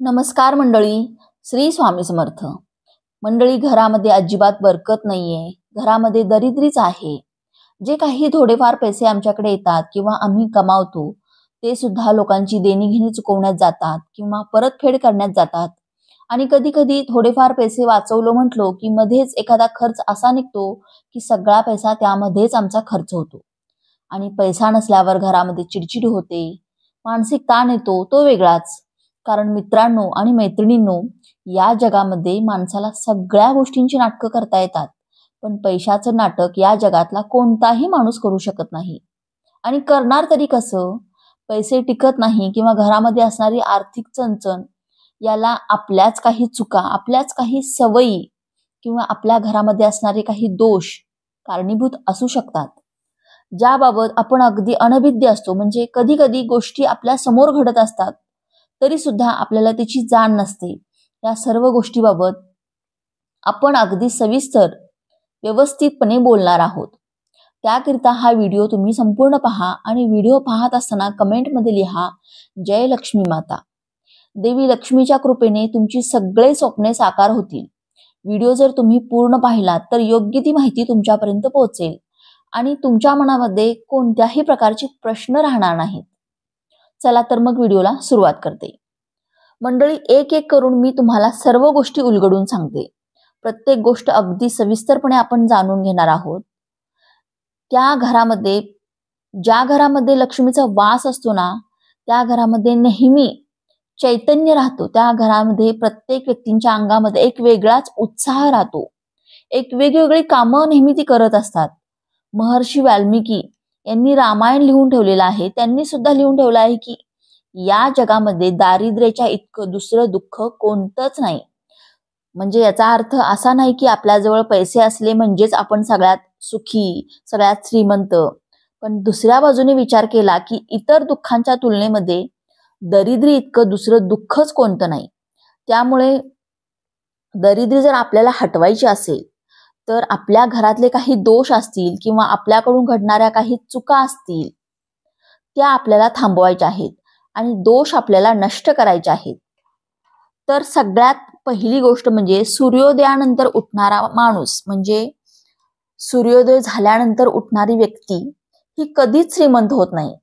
नमस्कार मंडळी. श्री स्वामी समर्थ. मंडळी, घरामध्ये अजिबात बरकत नाहीये, घरामध्ये दरिद्रीच आहे. जे काही थोडेफार पैसे आमच्याकडे येतात किंवा आम्ही कमावतो ते सुद्धा लोकांची देणीघेणी चुकवण्यात जातात किंवा परतफेड करण्यात जातात. आणि कधी कधी थोडेफार पैसे वाचवलो म्हटलो की मध्येच एखादा खर्च असा निघतो की सगळा पैसा त्यामध्येच आमचा खर्च होतो. आणि पैसा नसल्यावर घरामध्ये चिडचिड होते, मानसिक ताण येतो तो वेगळाच. कारण मित्रांनो आणि मैत्रिणींनो, या जगामध्ये माणसाला सगळ्या गोष्टींची नाटकं करता येतात, पण पैशाचं नाटक या जगातला कोणताही माणूस करू शकत नाही. आणि करणार तरी कसं? पैसे टिकत नाही किंवा घरामध्ये असणारी आर्थिक चणचण याला आपल्याच काही चुका, आपल्याच काही सवयी किंवा आपल्या घरामध्ये असणारे काही दोष कारणीभूत असू शकतात, ज्याबाबत आपण अगदी अनभिज्ञ असतो. म्हणजे कधी कधी गोष्टी आपल्या समोर घडत असतात तरी सुद्धा आपल्याला त्याची जाण नसते. या सर्व गोष्टीबाबत आपण अगदी सविस्तर व्यवस्थितपणे बोलणार आहोत. त्याकरिता हा व्हिडिओ तुम्ही संपूर्ण पहा आणि व्हिडिओ पाहत असताना कमेंटमध्ये लिहा, जय लक्ष्मी माता. देवी लक्ष्मीच्या कृपेने तुमची सगळे स्वप्ने साकार होतील. व्हिडिओ जर तुम्ही पूर्ण पाहिलात तर योग्य ती माहिती तुमच्यापर्यंत पोहोचेल आणि तुमच्या मनामध्ये कोणत्याही प्रकारचे प्रश्न राहणार नाहीत. चला तर मग व्हिडिओला सुरुवात करते. मंडळी, एक एक करून मी तुम्हाला सर्व गोष्टी उलगडून सांगते. प्रत्येक गोष्ट अगदी सविस्तरपणे आपण जाणून घेणार आहोत. त्या घरामध्ये, ज्या घरामध्ये लक्ष्मीचा वास असतो ना, त्या घरामध्ये नेहमी चैतन्य राहतो. त्या घरामध्ये प्रत्येक व्यक्तींच्या अंगामध्ये एक वेगळाच उत्साह राहतो. एक वेगवेगळी कामं नेहमी ती करत असतात. महर्षी वाल्मिकी यांनी रामायण लिहून ठेवलेलं आहे. त्यांनी सुद्धा लिहून ठेवलं आहे की या जगामध्ये दारिद्र्याच्या इतकं दुसरं दुःख कोणतंच नाही. म्हणजे याचा अर्थ असा नाही की आपल्याजवळ पैसे असले म्हणजेच आपण सगळ्यात सुखी, सगळ्यात श्रीमंत. पण दुसऱ्या बाजूने विचार केला की इतर दुःखांच्या तुलनेमध्ये दरिद्री इतकं दुसरं दुःखच कोणतं नाही. त्यामुळे दरिद्री जर आपल्याला हटवायची असेल तर आपल्या घरातले काही दोष असतील किंवा आपल्याकडून घडणाऱ्या काही चुका असतील त्या आपल्याला थांबवायच्या आहेत आणि दोष आपल्याला नष्ट करायचे आहेत. तर सगळ्यात पहिली गोष्ट म्हणजे सूर्योदयानंतर उठणारा माणूस, म्हणजे सूर्योदय झाल्यानंतर उठणारी व्यक्ती ही कधीच श्रीमंत होत नाही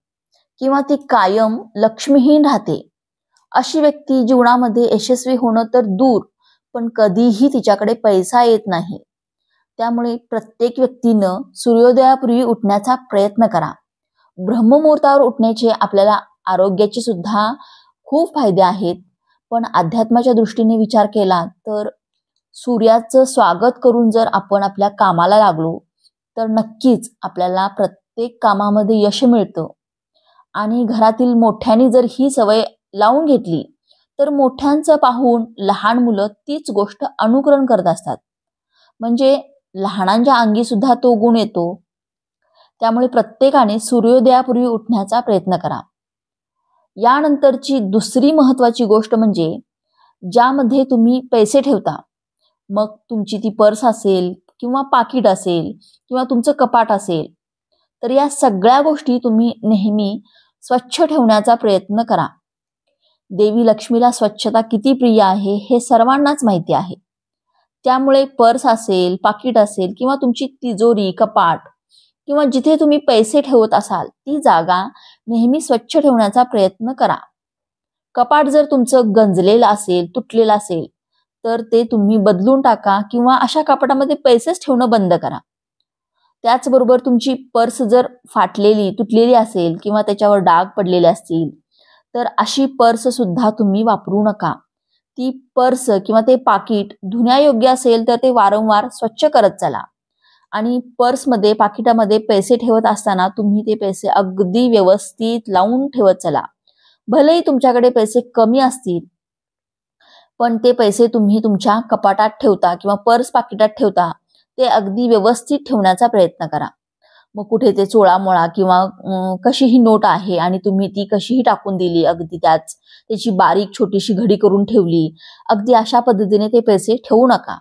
किंवा ती कायम लक्ष्मीहीन राहते. अशी व्यक्ती जीवनामध्ये यशस्वी होणं तर दूर, पण कधीही तिच्याकडे पैसा येत नाही. त्यामुळे प्रत्येक व्यक्तीनं सूर्योदयापूर्वी उठण्याचा प्रयत्न करा. ब्रह्ममुहूर्तावर उठण्याचे आपल्याला आरोग्याचे सुद्धा खूप फायदे आहेत. पण अध्यात्माच्या दृष्टीने विचार केला तर सूर्याचं स्वागत करून जर आपण आपल्या कामाला लागलो तर नक्कीच आपल्याला प्रत्येक कामामध्ये यश मिळतं. आणि घरातील मोठ्यांनी जर ही सवय लावून घेतली तर मोठ्यांचं पाहून लहान मुलं तीच गोष्ट अनुकरण करत असतात. म्हणजे लहानांच्या अंगी सुद्धा तो गुण येतो. त्यामुळे प्रत्येकाने सूर्योदयापूर्वी उठण्याचा प्रयत्न करा. यानंतरची दुसरी महत्वाची गोष्ट म्हणजे ज्यामध्ये तुम्ही पैसे ठेवता, मग तुमची ती पर्स असेल किंवा पाकिट असेल किंवा तुमचं कपाट असेल, तर या सगळ्या गोष्टी तुम्ही नेहमी स्वच्छ ठेवण्याचा प्रयत्न करा. देवी लक्ष्मीला स्वच्छता किती प्रिय आहे हे सर्वांनाच माहिती आहे. त्यामुळे पर्स असेल, पाकिट असेल किंवा तुमची तिजोरी, कपाट किंवा जिथे तुम्ही पैसे ठेवत असाल ती जागा नेहमी स्वच्छ ठेवण्याचा प्रयत्न करा. कपाट जर तुमचं गंजलेलं असेल, तुटलेलं असेल तर ते तुम्ही बदलून टाका किंवा अशा कपाटामध्ये पैसेच ठेवणं बंद करा. त्याचबरोबर तुमची पर्स जर फाटलेली, तुटलेली असेल किंवा त्याच्यावर डाग पडलेले असतील तर अशी पर्स सुद्धा तुम्ही वापरू नका. ती पर्स किंवा ते पाकिट धुण्यायोग्य असेल तर ते वारंवार स्वच्छ करत चला. आणि पर्समध्ये, पाकिटामध्ये पैसे ठेवत असताना तुम्ही ते पैसे अगदी व्यवस्थित लावून ठेवत चला. भलेही तुमच्याकडे पैसे कमी असतील पण ते पैसे तुम्ही तुमच्या कपाटात ठेवता किंवा पर्स पाकिटात ठेवता ते अगदी व्यवस्थित ठेवण्याचा प्रयत्न करा. मग कुठे ते चोळामोळा किंवा कशीही नोट आहे आणि तुम्ही ती कशीही टाकून दिली, अगदी त्याची बारीक छोटीशी घडी करून ठेवली, अगदी अशा पद्धतीने ते पैसे ठेवू नका.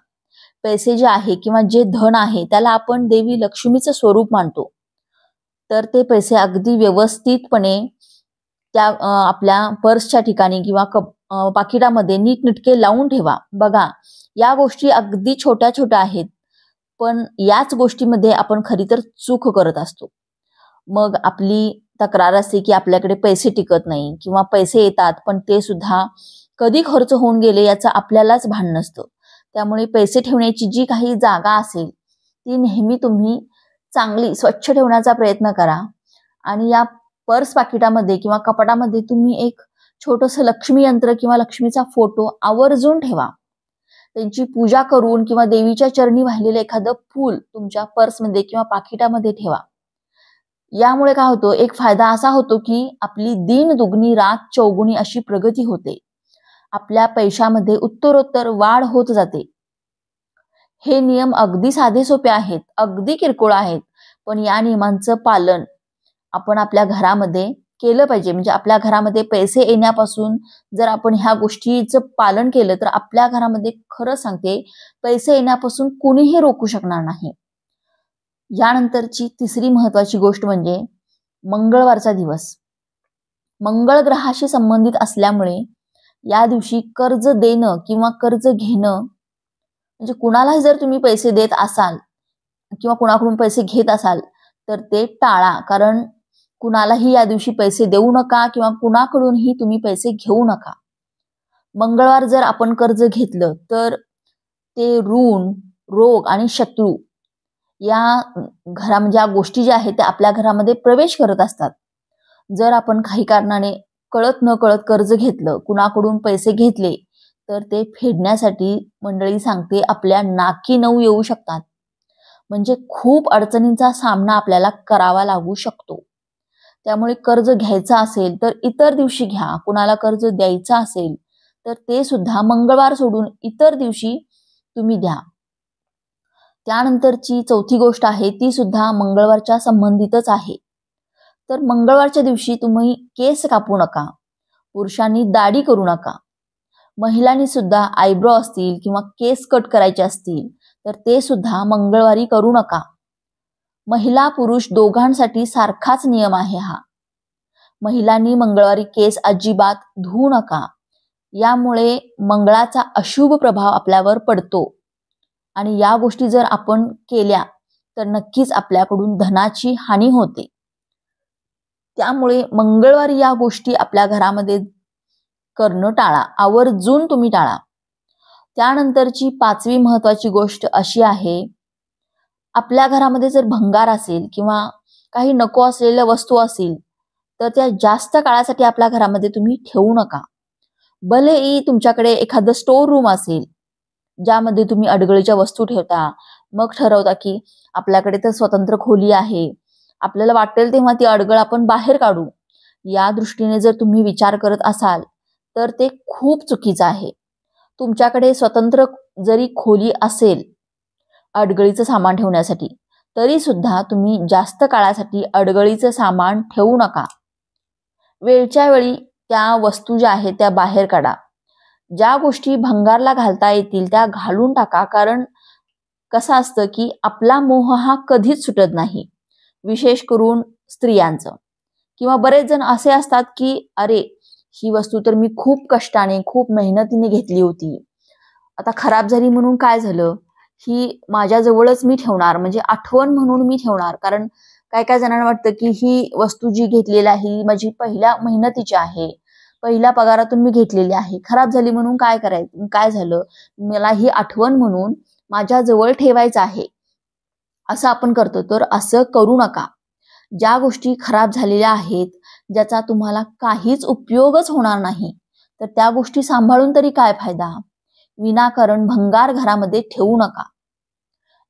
पैसे जे आहे किंवा जे धन आहे त्याला आपण देवी लक्ष्मीचं स्वरूप मानतो. तर ते पैसे अगदी व्यवस्थितपणे त्या आपल्या पर्सच्या ठिकाणी किंवा पाकिटामध्ये नीटनेटके लावून ठेवा. बघा, या गोष्टी अगदी छोट्या छोट्या आहेत, पण याच गोष्टीमध्ये आपण खरी तर चूक करत असतो. मग आपली तक्रार असते की आपल्याकडे पैसे टिकत नाही किंवा पैसे येतात पण ते सुद्धा कधी खर्च होऊन गेले याचं आपल्यालाच भान नसतं. त्यामुळे पैसे ठेवण्याची जी काही जागा असेल ती नेहमी तुम्ही चांगली स्वच्छ ठेवण्याचा प्रयत्न करा. आणि या पर्स पाकिटामध्ये किंवा कपाटामध्ये तुम्ही एक छोटंसं लक्ष्मी यंत्र किंवा लक्ष्मीचा फोटो आवर्जून ठेवा. त्यांची पूजा करून किंवा देवीच्या चरणी वाहिलेलं एखादं फूल तुमच्या पर्समध्ये किंवा पाकिटामध्ये ठेवा. यामुळे काय होतं, एक फायदा असा होतो की आपली दिन दुगणी रात चौगुणी अशी प्रगती होते. आपल्या पैशामध्ये उत्तरोत्तर वाढ होत जाते. हे नियम अगदी साधे सोपे आहेत, अगदी किरकोळ आहेत, पण या नियमांचं पालन आपण आपल्या घरामध्ये केलं पाहिजे. म्हणजे आपल्या घरामध्ये पैसे येण्यापासून जर आपण ह्या गोष्टीचं पालन केलं तर आपल्या घरामध्ये खरं सांगते पैसे येण्यापासून कुणीही रोखू शकणार नाही. यानंतरची तिसरी महत्वाची गोष्ट म्हणजे मंगळवारचा दिवस. मंगळ ग्रहाशी संबंधित असल्यामुळे या दिवशी कर्ज देणं किंवा कर्ज घेणं, म्हणजे कुणालाही जर तुम्ही पैसे देत असाल किंवा कुणाकडून पैसे घेत असाल तर ते टाळा. कारण कुणालाही या दिवशी पैसे देऊ नका किंवा कुणाकडूनही तुम्ही पैसे घेऊ नका. मंगळवार जर आपण कर्ज घेतलं तर ते ऋण, रोग आणि शत्रू या म्हणजे या गोष्टी ज्या आहेत त्या आपल्या घरामध्ये प्रवेश करत असतात. जर आपण काही कारणाने कळत न कळत कर्ज घेतलं, कुणाकडून पैसे घेतले तर ते फेडण्यासाठी मंडळी सांगते आपल्या नाकी नऊ येऊ शकतात. म्हणजे खूप अडचणींचा सामना आपल्याला करावा लागू शकतो. त्यामुळे कर्ज घ्यायचं असेल तर इतर दिवशी घ्या. कुणाला कर्ज द्यायचं असेल तर ते सुद्धा मंगळवार सोडून इतर दिवशी तुम्ही द्या. त्यानंतरची चौथी गोष्ट आहे ती सुद्धा मंगळवारच्या संबंधितच आहे. तर मंगळवारच्या दिवशी तुम्ही केस कापू नका, पुरुषांनी दाढी करू नका. महिलांनी सुद्धा आयब्रो असतील किंवा केस कट करायचे असतील तर ते सुद्धा मंगळवारी करू नका. महिला पुरुष दोघांसाठी सारखाच नियम आहे हा. महिलांनी मंगळवारी केस अजिबात धुवू नका. यामुळे मंगळाचा अशुभ प्रभाव आपल्यावर पडतो आणि या गोष्टी जर आपण केल्या तर नक्कीच आपल्याकडून धनाची हानी होते. त्यामुळे मंगळवारी या गोष्टी आपल्या घरामध्ये करणं टाळा, आवर्जून तुम्ही टाळा. त्यानंतरची पाचवी महत्वाची गोष्ट अशी आहे, आपल्या घरामध्ये जर भंगार असेल किंवा काही नको असलेल्या वस्तू असतील तर त्या जास्त काळासाठी आपल्या घरामध्ये तुम्ही ठेवू नका. भलेही तुमच्याकडे एखादं स्टोर रूम असेल ज्यामध्ये तुम्ही अडगळीच्या वस्तू ठेवता, मग ठरवता की आपल्याकडे तर स्वतंत्र खोली आहे, आपल्याला वाटेल तेव्हा ती अडगळ आपण बाहेर काढू. या दृष्टीने जर तुम्ही विचार करत असाल तर ते खूप चुकीचं आहे. तुमच्याकडे स्वतंत्र जरी खोली असेल अडगळीचं सामान ठेवण्यासाठी तरी सुद्धा तुम्ही जास्त काळासाठी अडगळीचं सामान ठेवू नका. वेळच्या वेळी त्या वस्तू ज्या आहेत त्या बाहेर काढा. ज्या गोष्टी भंगारला घालता येतील त्या घालून टाका. कारण कसं असतं की आपला मोह हा कधीच सुटत नाही, विशेष करून स्त्रियांचं. किंवा बरेच जण असे असतात की अरे ही वस्तू तर मी खूप कष्टाने खूप मेहनतीने घेतली होती, आता खराब झाली म्हणून काय झालं, ही माझ्या जवळच मी ठेवणार, म्हणजे आठवण म्हणून मी ठेवणार. कारण काय काय जणांना वाटतं की ही वस्तू जी घेतलेली आहे ही माझी पहिल्या मेहनतीची आहे, पहिल्या पगारातून मी घेतलेली आहे, खराब झाली म्हणून काय करायचं, काय झालं, मला ही आठवण म्हणून माझ्या जवळ ठेवायचं आहे, असं आपण करतो. तर असं करू नका. ज्या गोष्टी खराब झालेल्या आहेत, ज्याचा तुम्हाला काहीच उपयोगच होणार नाही, तर त्या गोष्टी सांभाळून तरी काय फायदा. विनाकारण भंगार घरामध्ये ठेवू नका.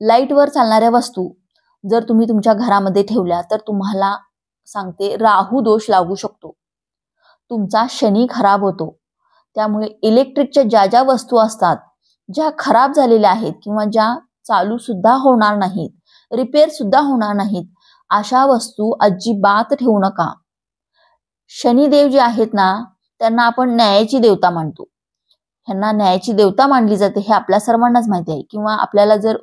लाईटवर चालणाऱ्या वस्तू जर तुम्ही तुमच्या घरामध्ये ठेवल्या तर तुम्हाला सांगते राहू दोष लागू शकतो, तुमचा शनी खराब होतो. त्यामुळे इलेक्ट्रिकच्या ज्या ज्या वस्तू असतात ज्या खराब झालेल्या आहेत किंवा ज्या चालू सुद्धा होणार नाहीत, रिपेअर सुद्धा होणार नाहीत, अशा वस्तू अजिबात ठेवू नका. शनिदेव जे आहेत ना त्यांना आपण न्यायाची देवता मानतो. ह्यांना न्यायाची देवता मानली जाते हे आपल्या सर्वांनाच माहिती आहे. किंवा आपल्याला जर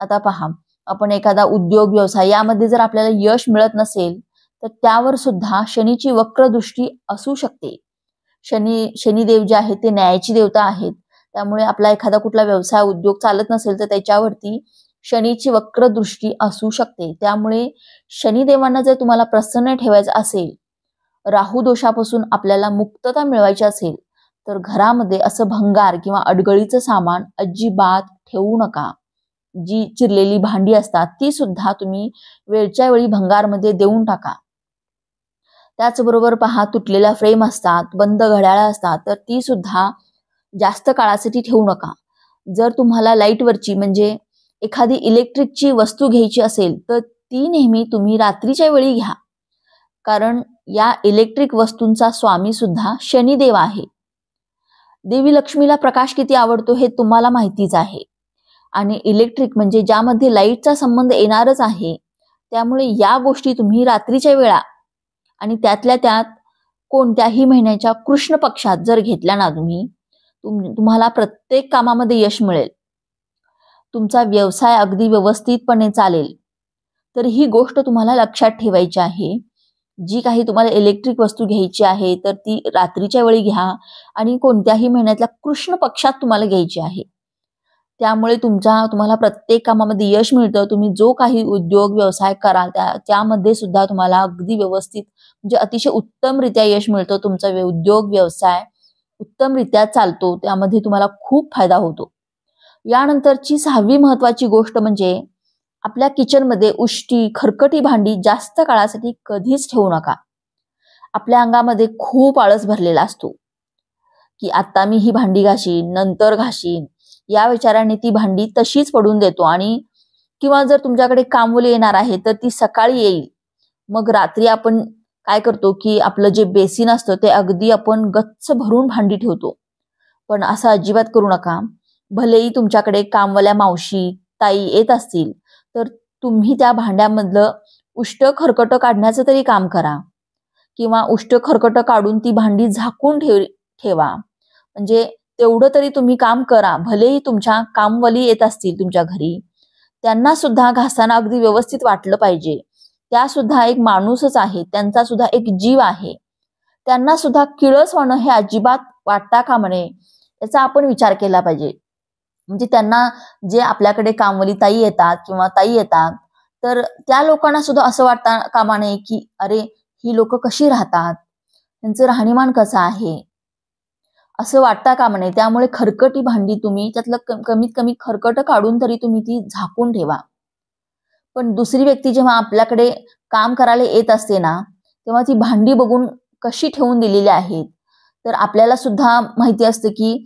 आता पहा, आपण एखादा उद्योग व्यवसाय यामध्ये जर आपल्याला यश मिळत नसेल तर त्यावर सुद्धा शनीची वक्र दृष्टी असू शकते. शनिदेव जे आहेत ते न्यायाची देवता आहेत. त्यामुळे आपला एखादा कुठला व्यवसाय उद्योग चालत नसेल तर त्याच्यावरती शनीची वक्र दृष्टी असू शकते. त्यामुळे शनिदेवांना जर तुम्हाला प्रसन्न ठेवायचं असेल, राहू दोषापासून आपल्याला मुक्तता मिळवायची असेल, तर घरामध्ये असं भंगार किंवा अडगळीचं सामान अजिबात ठेवू नका. जी चिरलेली भांडी असतात ती सुद्धा तुम्ही वेळच्या वेळी भंगारमध्ये देऊन टाका. त्याचबरोबर पहा, तुटलेल्या फ्रेम असतात, बंद घड्याळ असतात, तर ती सुद्धा जास्त काळासाठी ठेवू नका. जर तुम्हाला लाईटवरची म्हणजे एखादी इलेक्ट्रिकची वस्तू घ्यायची असेल तर ती नेहमी तुम्ही रात्रीच्या वेळी घ्या. कारण या इलेक्ट्रिक वस्तूंचा स्वामी सुद्धा शनिदेव आहे. देवी लक्ष्मीला प्रकाश किती आवडतो हे तुम्हाला माहितीच आहे. आणि इलेक्ट्रिक म्हणजे ज्यामध्ये लाईटचा संबंध येणारच आहे. त्यामुळे या गोष्टी तुम्ही रात्रीच्या वेळा आणि त्यातल्या त्यात कोणत्याही महिन्याच्या कृष्ण पक्षात जर घेतल्या ना तुम्हाला प्रत्येक कामामध्ये यश मिळेल. तुमचा व्यवसाय अगदी व्यवस्थितपणे चालेल. तर ही गोष्ट तुम्हाला लक्षात ठेवायची आहे. जी काही तुम्हाला इलेक्ट्रिक वस्तू घ्यायची आहे तर ती रात्रीच्या वेळी घ्या आणि कोणत्याही महिन्यातल्या कृष्ण पक्षात तुम्हाला घ्यायची आहे. त्यामुळे तुम्हाला प्रत्येक कामामध्ये यश मिळतं. तुम्ही जो काही उद्योग व्यवसाय कराल त्यामध्ये सुद्धा तुम्हाला अगदी व्यवस्थित म्हणजे अतिशय उत्तमरित्या यश मिळतं. तुमचा उद्योग व्यवसाय उत्तमरित्या चालतो. त्यामध्ये तुम्हाला खूप फायदा होतो. यानंतरची 6वी महत्वाची गोष्ट म्हणजे आपल्या किचनमध्ये उष्टी खरकटी भांडी जास्त काळासाठी कधीच ठेवू नका. आपल्या अंगामध्ये खूप आळस भरलेला असतो की आता मी ही भांडी घासीन, नंतर घासीन, या विचाराने ती भांडी तशीच पडून देतो. आणि किंवा जर तुमच्याकडे कामवाली येणार आहे तर ती सकाळी येईल, मग रात्री आपण काय करतो की आपलं जे बेसिन असतं ते अगदी आपण गच्च भरून भांडी ठेवतो. पण असं अजिबात करू नका. भलेही तुमच्याकडे कामवाल्या मावशी ताई येत असतील तर तुम्ही त्या भांड्यामधलं उष्ट खरकट काढण्याचं तरी काम करा. किंवा उष्ट खरकट काढून ती भांडी झाकून ठेवा. म्हणजे तेवढं तरी तुम्ही काम करा. भलेही तुमच्या कामवाली येत असतील तुमच्या घरी, त्यांना सुद्धा घासताना अगदी व्यवस्थित वाटलं पाहिजे. त्या सुद्धा एक माणूसच आहे, त्यांचा सुद्धा एक जीव आहे. त्यांना सुद्धा किळस होणं हे अजिबात वाटता कामा नये, याचा आपण विचार केला पाहिजे. म्हणजे त्यांना जे आपल्याकडे कामवाली ताई येतात किंवा ताई येतात तर त्या लोकांना सुद्धा असं वाटता कामा नये की अरे ही लोक कशी राहतात, त्यांचं राहणीमान कसं आहे, असं वाटता कामा नये. त्यामुळे खरकटी भांडी तुम्ही त्यातलं कमीत कमी खरकट काढून तरी तुम्ही ती झाकून ठेवा. पण दुसरी व्यक्ती जेव्हा आपल्याकडे काम करायला येत असते ना तेव्हा ती भांडी बघून कशी ठेवून दिलेली आहेत तर आपल्याला सुद्धा माहिती असतं की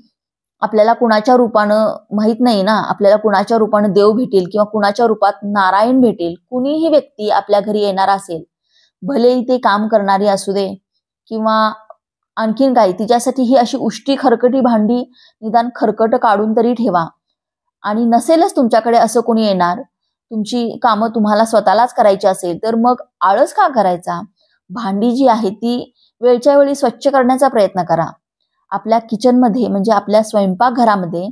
आपल्याला कुणाच्या रूपानं माहित नाही ना, आपल्याला कुणाच्या रूपानं देव भेटेल किंवा कुणाच्या रूपात नारायण भेटेल. कुणीही व्यक्ती आपल्या घरी येणार असेल, भलेही ते काम करणारी असू दे किंवा आणखीन काही, तिच्यासाठी ही अशी उष्टी खरकटी भांडी निदान खरकट काढून तरी ठेवा. आणि नसेलच तुमच्याकडे असं कोणी येणार, तुमची कामं तुम्हाला स्वतःलाच करायची असेल तर मग आळस का करायचा. भांडी जी आहे ती वेळच्या वेळी स्वच्छ करण्याचा प्रयत्न करा. आपल्या किचनमध्ये म्हणजे आपल्या स्वयंपाकघरामध्ये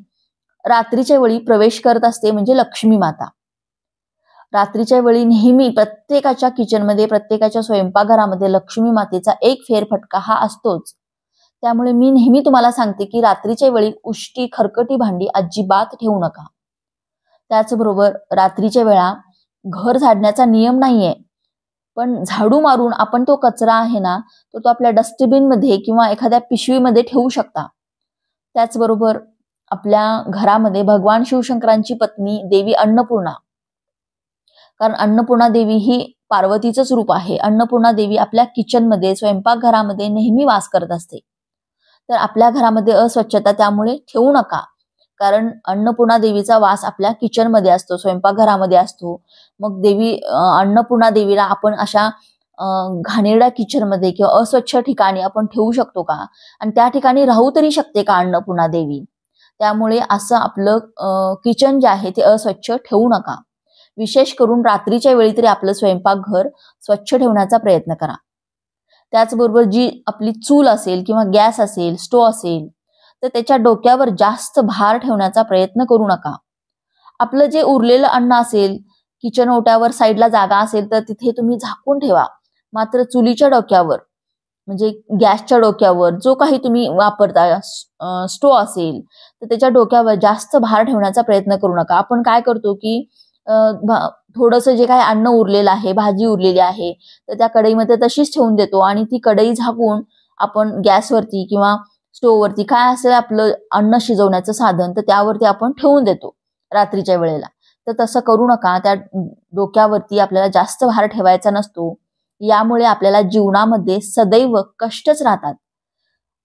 रात्रीच्या वेळी प्रवेश करत असते म्हणजे लक्ष्मी माता. रात्रीच्या वेळी नेहमी प्रत्येकाच्या किचनमध्ये प्रत्येकाच्या स्वयंपाकघरामध्ये लक्ष्मी मातेचा एक फेरफटका हा असतोच. त्यामुळे मी नेहमी तुम्हाला सांगते की रात्रीच्या वेळी उष्टी खरकटी भांडी अजिबात ठेवू नका. त्याचबरोबर रात्रीच्या वेळा घर झाडण्याचा नियम नाहीये, पण झाडू मारून आपण तो कचरा आहे ना तो आपल्या डस्टबिन मध्ये किंवा एखाद्या पिशवीमध्ये ठेवू शकता. त्याचबरोबर आपल्या घरामध्ये भगवान शिवशंकरांची पत्नी देवी अन्नपूर्णा, कारण अन्नपूर्णा देवी ही पार्वतीचंच रूप आहे. अन्नपूर्णा देवी आपल्या किचनमध्ये स्वयंपाकघरामध्ये नेहमी वास करत असते. तर आपल्या घरामध्ये अस्वच्छता त्यामुळे ठेवू नका. कारण अन्नपूर्णा देवीचा वास आपल्या किचनमध्ये असतो, स्वयंपाकघरामध्ये असतो. मग अन्नपूर्णा देवीला आपण अशा घाणेरड्या किचनमध्ये किंवा अस्वच्छ ठिकाणी आपण ठेवू शकतो का, आणि त्या ठिकाणी राहू तरी शकते का अन्नपूर्णा देवी. त्यामुळे असं आपलं किचन जे आहे ते अस्वच्छ ठेवू नका. विशेष करून रात्रीच्या वेळी तरी आपलं स्वयंपाकघर स्वच्छ ठेवण्याचा प्रयत्न करा. त्याचबरोबर जी आपली चूल असेल किंवा गॅस असेल, स्टोव्ह असेल, तर त्याच्या डोक्यावर जास्त भार ठेवण्याचा प्रयत्न करू नका. आपलं जे उरलेलं अन्न असेल, किचन ओट्यावर साईडला जागा असेल तर तिथे तुम्ही झाकून ठेवा. मात्र चुलीच्या डोक्यावर म्हणजे गॅसच्या डोक्यावर जो काही तुम्ही वापरता, स्टोव असेल तर त्याच्या डोक्यावर जास्त भार ठेवण्याचा प्रयत्न करू नका. आपण काय करतो की थोडंसं जे काही अन्न उरलेलं आहे, भाजी उरलेली आहे, तर त्या कढईमध्ये तशीच ठेवून देतो आणि ती कढई झाकून आपण गॅसवरती किंवा स्टोववरती काय असेल आपलं अन्न शिजवण्याचं साधन तर त्यावरती आपण ठेवून देतो रात्रीच्या वेळेला. तर तसं करू नका. त्या डोक्यावरती आपल्याला जास्त भार ठेवायचा नसतो. यामुळे आपल्याला जीवनामध्ये सदैव कष्टच राहतात.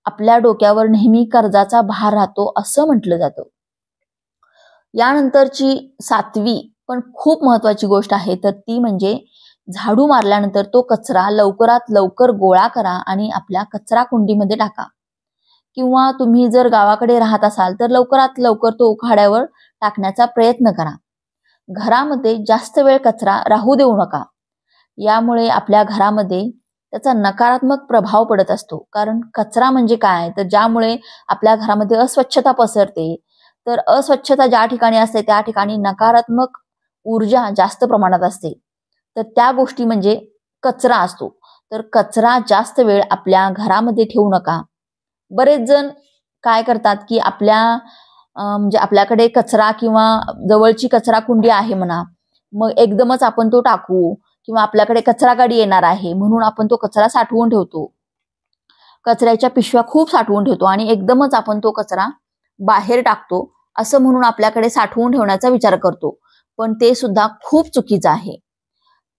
आपल्या डोक्यावर नेहमी कर्जाचा भार राहतो असं म्हटलं जातं. यानंतरची 7वी पण खूप महत्वाची गोष्ट आहे तर ती म्हणजे झाडू मारल्यानंतर तो कचरा लवकरात लवकर गोळा करा आणि आपल्या कचरा कुंडीमध्ये टाका. किंवा तुम्ही जर गावाकडे राहत असाल तर लवकरात लवकर तो उखाड्यावर टाकण्याचा प्रयत्न करा. घरामध्ये जास्त वेळ कचरा राहू देऊ नका. यामुळे आपल्या घरामध्ये त्याचा नकारात्मक प्रभाव पडत असतो. कारण कचरा म्हणजे काय तर ज्यामुळे आपल्या घरामध्ये अस्वच्छता पसरते. तर अस्वच्छता ज्या ठिकाणी असते त्या ठिकाणी नकारात्मक ऊर्जा जास्त प्रमाणात असते. तर त्या गोष्टी म्हणजे कचरा असतो. तर कचरा जास्त वेळ आपल्या घरामध्ये ठेवू नका. बरेच जण काय करतात की म्हणजे आपल्याकडे कचरा किंवा जवळची कचरा कुंडी आहे म्हणा, मग एकदमच आपण तो टाकू किंवा आपल्याकडे कचरा गाडी येणार आहे म्हणून आपण तो कचरा साठवून ठेवतो. कचऱ्याच्या पिशव्या खूप साठवून ठेवतो आणि एकदमच आपण तो कचरा बाहेर टाकतो असं म्हणून आपल्याकडे साठवून ठेवण्याचा विचार करतो. पण ते सुद्धा खूप चुकीचं आहे.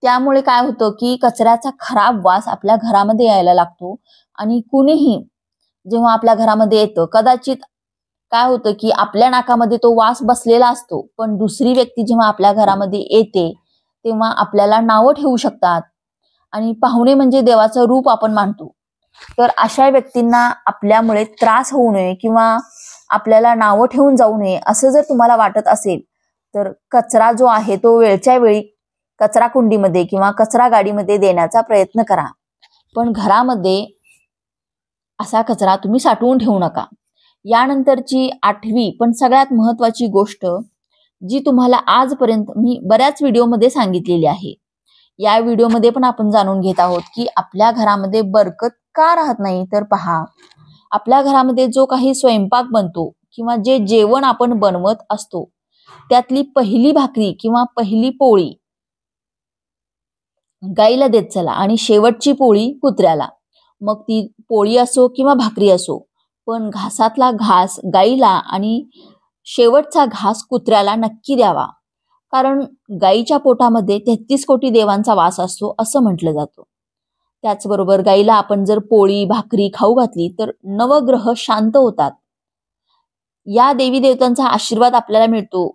त्यामुळे काय होतं की कचऱ्याचा खराब वास आपल्या घरामध्ये यायला लागतो आणि कुणीही जेव्हा आपल्या घरामध्ये येतं कदाचित काय होतं की आपल्या नाकामध्ये तो वास बसलेला असतो, पण दुसरी व्यक्ती जेव्हा आपल्या घरामध्ये येते तेव्हा आपल्याला नावं ठेवू शकतात आणि पाहुणे म्हणजे देवाचं रूप आपण मानतो. तर अशा व्यक्तींना आपल्यामुळे त्रास होऊ नये किंवा आपल्याला नावं ठेवून जाऊ नये असं जर तुम्हाला वाटत असेल तर कचरा जो आहे तो वेळच्या वेळी कचरा कुंडीमध्ये किंवा कचरा गाडीमध्ये देण्याचा प्रयत्न करा. पण घरामध्ये असा कचरा तुम्ही साठवून ठेवू नका. यानंतरची 8वी पण सगळ्यात महत्वाची गोष्ट जी तुम्हाला आजपर्यंत मी बऱ्याच व्हिडिओमध्ये सांगितलेली आहे. या व्हिडिओमध्ये पण आपण जाणून घेत आहोत की आपल्या घरामध्ये बरकत का राहत नाही. तर पहा, आपल्या घरामध्ये जो काही स्वयंपाक बनतो किंवा जे जेवण आपण बनवत असतो त्यातली पहिली भाकरी किंवा पहिली पोळी गाईला देत चला आणि शेवटची पोळी कुत्र्याला. मग ती पोळी असो किंवा भाकरी असो, पण घासातला घास गाईला आणि शेवटचा घास कुत्र्याला नक्की द्यावा. कारण गाईच्या पोटामध्ये 33 कोटी देवांचा वास असतो असं म्हटलं जातं. त्याचबरोबर गाईला आपण जर पोळी भाकरी खाऊ घातली तर नवग्रह शांत होतात. या देवी देवतांचा आशीर्वाद आपल्याला मिळतो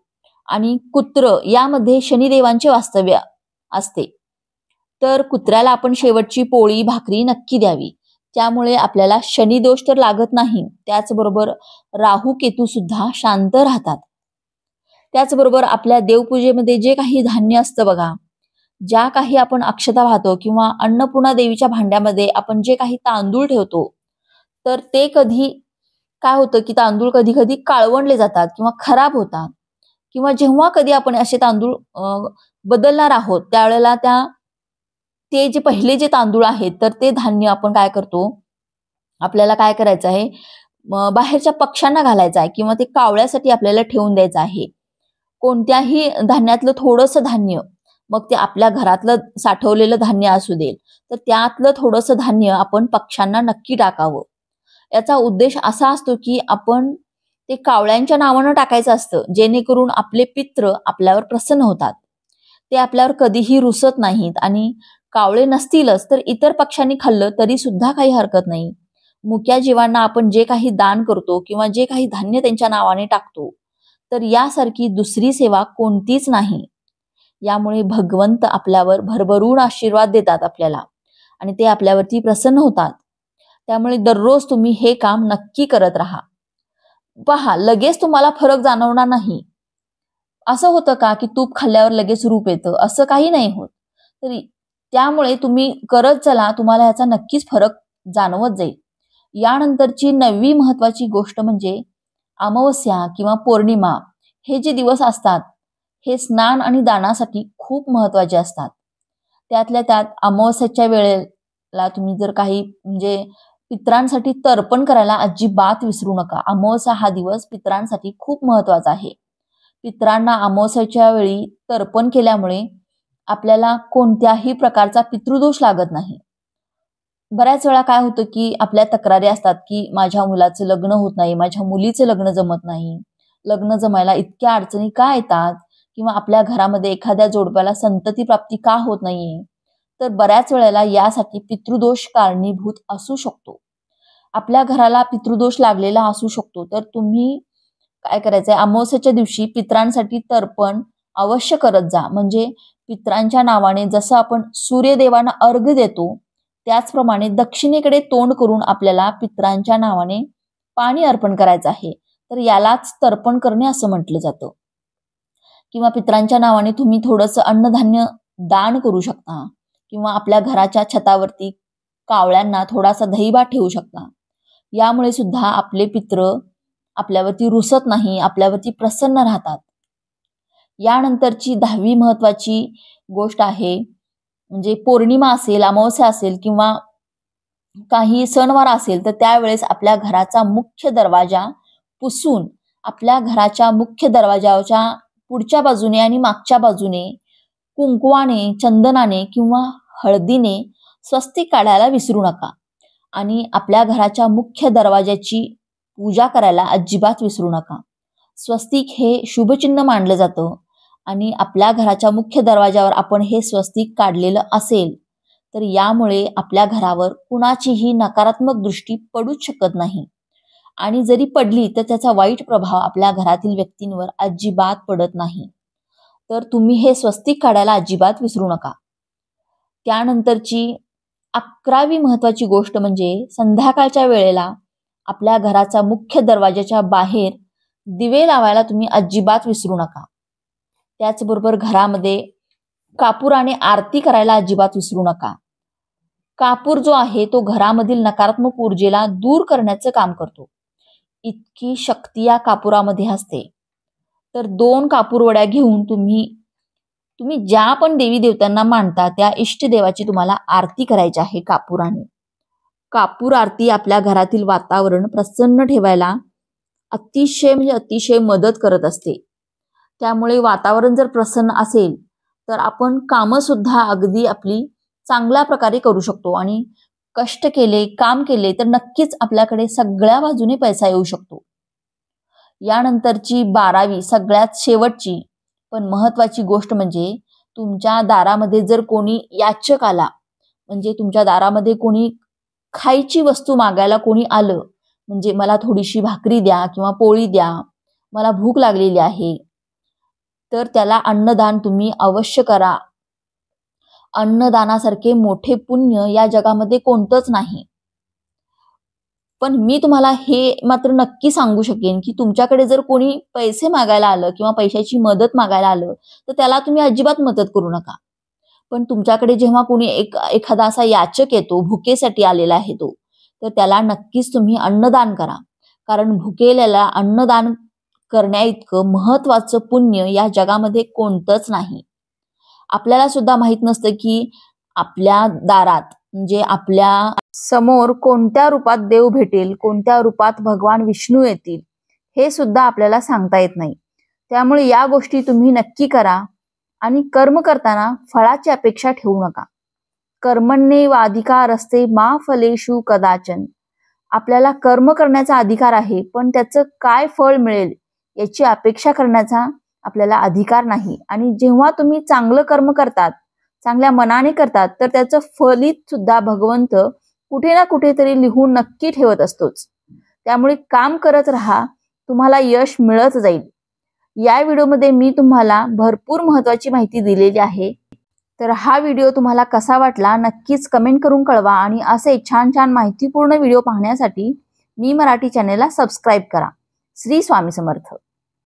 आणि कुत्र यामध्ये शनिदेवांचे वास्तव्य असते. तर कुत्र्याला आपण शेवटची पोळी भाकरी नक्की द्यावी. त्यामुळे आपल्याला शनिदोष तर लागत नाही, त्याचबरोबर राहू केतू सुद्धा शांत राहतात. त्याचबरोबर आपल्या देवपूजेमध्ये जे काही धान्य असतं बघा, ज्या काही आपण अक्षता वाहतो किंवा अन्नपूर्णा देवीच्या भांड्यामध्ये आपण जे काही तांदूळ ठेवतो तर ते कधी काय होतं की तांदूळ कधी कधी काळवंडले जातात किंवा खराब होतात. किंवा जेव्हा कधी आपण असे तांदूळ बदलणार आहोत त्यावेळेला ते जे पहिले जे तांदूळ आहेत तर ते धान्य आपण काय करतो, आपल्याला काय करायचं आहे, बाहेरच्या पक्ष्यांना घालायचं आहे किंवा ते कावळ्यासाठी आपल्याला ठेवून द्यायचं आहे. कोणत्याही धान्यातलं थोडंसं धान्य, मग ते आपल्या घरातलं साठवलेलं धान्य असू देल तर त्यातलं थोडंसं धान्य आपण पक्ष्यांना नक्की टाकावं. याचा उद्देश असा असतो की आपण ते कावळ्यांच्या नावानं टाकायचं असतं, जेणेकरून आपले पित्र आपल्यावर प्रसन्न होतात. ते आपल्यावर कधीही रुसत नाहीत आणि कावळे नसतीलच तर इतर पक्ष्यांनी खाल्लं तरी सुद्धा काही हरकत नाही. मुक्या जीवांना आपण जे काही दान करतो किंवा जे काही धान्य त्यांच्या नावाने टाकतो तर यासारखी दुसरी सेवा कोणतीच नाही. यामुळे भगवंत आपल्यावर भरभरून आशीर्वाद देतात आपल्याला आणि ते आपल्यावरती प्रसन्न होतात. त्यामुळे दररोज तुम्ही हे काम नक्की करत राहा. पहा, लगेच तुम्हाला फरक जाणवणार नाही. असं होतं का की तूप खाल्ल्यावर लगेच रूप येतं, असं काही नाही होत. तरी त्यामुळे तुम्ही करत चला, तुम्हाला ह्याचा नक्कीच फरक जाणवत जाईल. यानंतरची 9वी महत्वाची गोष्ट म्हणजे अमावस्या किंवा पौर्णिमा हे जे दिवस असतात हे स्नान आणि दानासाठी खूप महत्वाचे असतात. त्यातल्या त्यात अमावस्येच्या वेळेला तुम्ही जर काही म्हणजे पितरांसाठी तर्पण करायला अजिबात विसरू नका. अमावस्या हा दिवस पितरांसाठी खूप महत्वाचा आहे. पितरांना अमावस्येच्या वेळी तर्पण केल्यामुळे आपल्याला कोणत्याही प्रकारचा पितृदोष लागत नाही. बऱ्याच वेळा काय होतं की आपल्या तक्रारी असतात की माझ्या मुलाचं लग्न होत नाही, माझ्या मुलीचं लग्न जमत नाही, लग्न जमायला इतक्या अडचणी का येतात, किंवा आपल्या घरामध्ये एखाद्या जोडप्याला संतती प्राप्ती का होत नाहीये. तर बऱ्याच वेळेला यासाठी पितृदोष कारणीभूत असू शकतो. आपल्या घराला पितृदोष लागलेला असू शकतो. तर तुम्ही काय करायचंय, अमावस्येच्या दिवशी पितरांसाठी तर्पण अवश्य करत जा. म्हणजे पितरांच्या नावाने जसं आपण सूर्यदेवांना अर्घ्य देतो त्याचप्रमाणे दक्षिणेकडे तोंड करून आपल्याला पितरांच्या नावाने पाणी अर्पण करायचं आहे. तर यालाच तर्पण करणे असं म्हटलं जातं. किंवा पितरांच्या नावाने तुम्ही थोडंसं अन्नधान्य दान करू शकता, किंवा आपल्या घराच्या छतावरती कावळ्यांना थोडासा दहीभात ठेवू शकता. यामुळे सुद्धा आपले पित्र आपल्यावरती रुसत नाही, आपल्यावरती प्रसन्न राहतात. यानंतरची 10वी महत्वाची गोष्ट आहे, म्हणजे पौर्णिमा असेल, अमावस्या असेल किंवा काही सणवार असेल तर त्यावेळेस आपल्या घराचा मुख्य दरवाजा पुसून आपल्या घराच्या मुख्य दरवाजाच्या पुढच्या बाजूने आणि मागच्या बाजूने कुंकवाने, चंदनाने किंवा हळदीने स्वस्तिक काढायला विसरू नका. आणि आपल्या घराच्या मुख्य दरवाजाची पूजा करायला अजिबात विसरू नका. स्वस्तिक हे शुभचिन्ह मानलं जातं आणि आपल्या घराच्या मुख्य दरवाजावर आपण हे स्वस्तिक काढलेलं असेल तर यामुळे आपल्या घरावर कुणाचीही नकारात्मक दृष्टी पडूच शकत नाही. आणि जरी पडली तर त्याचा वाईट प्रभाव आपल्या घरातील व्यक्तींवर अजिबात पडत नाही. तर तुम्ही हे स्वस्तिक काढायला अजिबात विसरू नका. त्यानंतरची 11वी महत्वाची गोष्ट म्हणजे संध्याकाळच्या वेळेला आपल्या घराचा मुख्य दरवाजाच्या बाहेर दिवे लावायला तुम्ही अजिबात विसरू नका. त्याचबरोबर घरामध्ये कापुराने आरती करायला अजिबात विसरू नका. कापूर जो आहे तो घरामधील नकारात्मक ऊर्जेला दूर करण्याचं काम करतो. इतकी शक्ती या कापुरामध्ये असते. तर 2 कापूरवड्या घेऊन तुम्ही ज्या पण देवी देवतांना मानता त्या इष्ट देवाची तुम्हाला आरती करायची आहे कापुराने. कापूर आरती आपल्या घरातील वातावरण प्रसन्न ठेवायला अतिशय मदत करत असते. त्यामुळे वातावरण जर प्रसन्न असेल तर आपण कामं सुद्धा अगदी आपली चांगल्या प्रकारे करू शकतो. आणि कष्ट केले, काम केले तर नक्कीच आपल्याकडे सगळ्या बाजूने पैसा येऊ शकतो. यानंतरची 12वी सगळ्यात शेवटची पण महत्वाची गोष्ट म्हणजे तुमच्या दारामध्ये जर कोणी याचक आला, म्हणजे तुमच्या दारामध्ये कोणी खायची वस्तू मागायला कोणी आलं, म्हणजे मला थोडीशी भाकरी द्या किंवा पोळी द्या, मला भूक लागलेली आहे, तर त्याला अन्नदान तुम्ही अवश्य करा. अन्नदानासारखे मोठे पुण्य या जगामध्ये कोणतंच नाही. पण मी तुम्हाला हे मात्र नक्की सांगू शकेन की तुमच्याकडे जर कोणी पैसे मागायला आलं किंवा पैशाची मदत मागायला आलं तर त्याला तुम्ही अजिबात मदत करू नका. पण तुमच्याकडे जेव्हा कोणी एखादा असा याचक येतो, भुकेसाठी आलेला आहे तो, तर त्याला नक्कीच तुम्ही अन्नदान करा. कारण भुकेल्याला अन्नदान करण्या इतकं महत्वाचं पुण्य या जगामध्ये कोणतंच नाही. आपल्याला सुद्धा माहित नसतं की आपल्या दारात म्हणजे आपल्या समोर कोणत्या रूपात देव भेटेल, कोणत्या रूपात भगवान विष्णू येतील, हे सुद्धा आपल्याला सांगता येत नाही. त्यामुळे या गोष्टी तुम्ही नक्की करा. आणि कर्म करताना फळाची अपेक्षा ठेवू नका. कर्मण्येवाधिकारस्ते मा फलेषु कदाचन. आपल्याला कर्म करण्याचा अधिकार आहे, पण त्याचं काय फळ मिळेल याची अपेक्षा करण्याचा आपल्याला अधिकार नाही. आणि जेव्हा तुम्ही चांगलं कर्म करतात, चांगल्या मनाने करतात, तर त्याचं फलित सुद्धा भगवंत कुठे ना कुठेतरी लिहून नक्की ठेवत असतोच. त्यामुळे काम करत राहा, तुम्हाला यश मिळत जाईल. या व्हिडिओमध्ये मी तुम्हाला भरपूर महत्त्वाची माहिती दिलेली आहे. तर हा व्हिडिओ तुम्हाला कसा वाटला नक्कीच कमेंट करून कळवा. आणि असे छान छान माहितीपूर्ण व्हिडिओ पाहण्यासाठी मी मराठी चॅनेलला सबस्क्राईब करा. श्री स्वामी समर्थ.